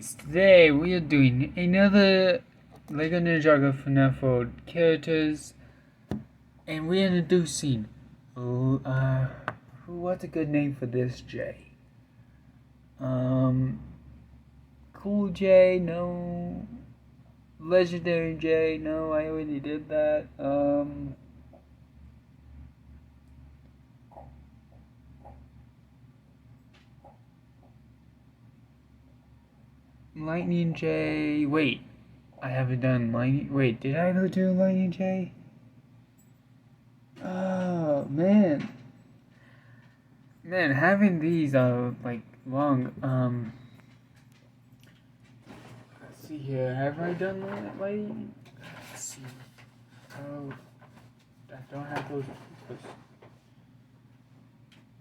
Today we are doing another LEGO Ninjago FNAF World characters, and we're introducing, what's a good name for this J? Cool J, no. Legendary J, no, I already did that. Lightning J, wait, I haven't done Lightning, wait, did I do Lightning J? Oh, man, having these, like, long, let's see here, have I done Lightning? Let's see, oh, I don't have those papers.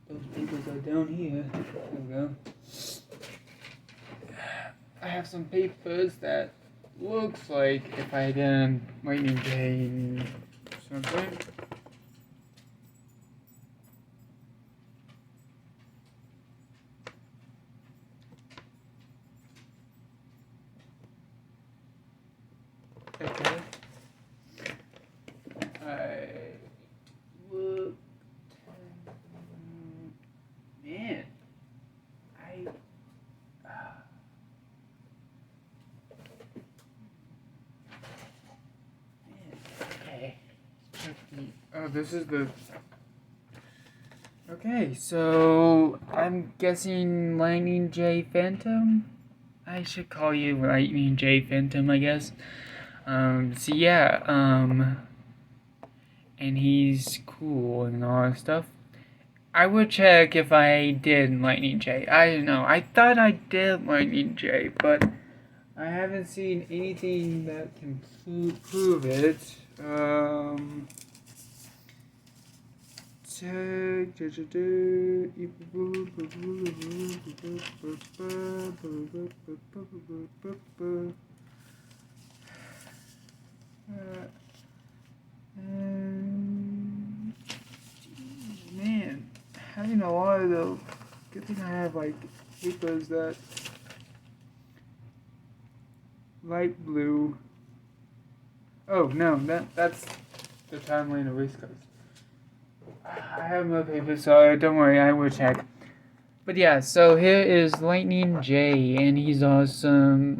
Those papers are down here, there we go. I have some papers that looks like if I didn't Lightning J something. Okay. I look. Man. Okay. Oh, this is the. Okay, so I'm guessing Lightning J Phantom? I should call you Lightning J Phantom, I guess. So yeah, and he's cool and all that stuff. I would check if I did Lightning J. I don't know. I thought I did Lightning J, but I haven't seen anything that can prove it. Man, having a lot of those. Good thing I have like papers that light blue. Oh no, that's the timeline of race cars. I have more papers, so don't worry, I will check. But yeah, so here is Lightning J, and he's awesome.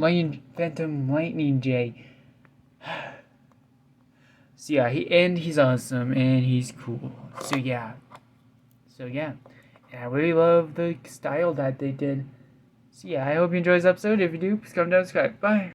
Phantom Lightning J. So yeah, he's awesome, and he's cool. So yeah, and I really love the style that they did. So yeah, I hope you enjoyed this episode. If you do, please comment down and subscribe. Bye.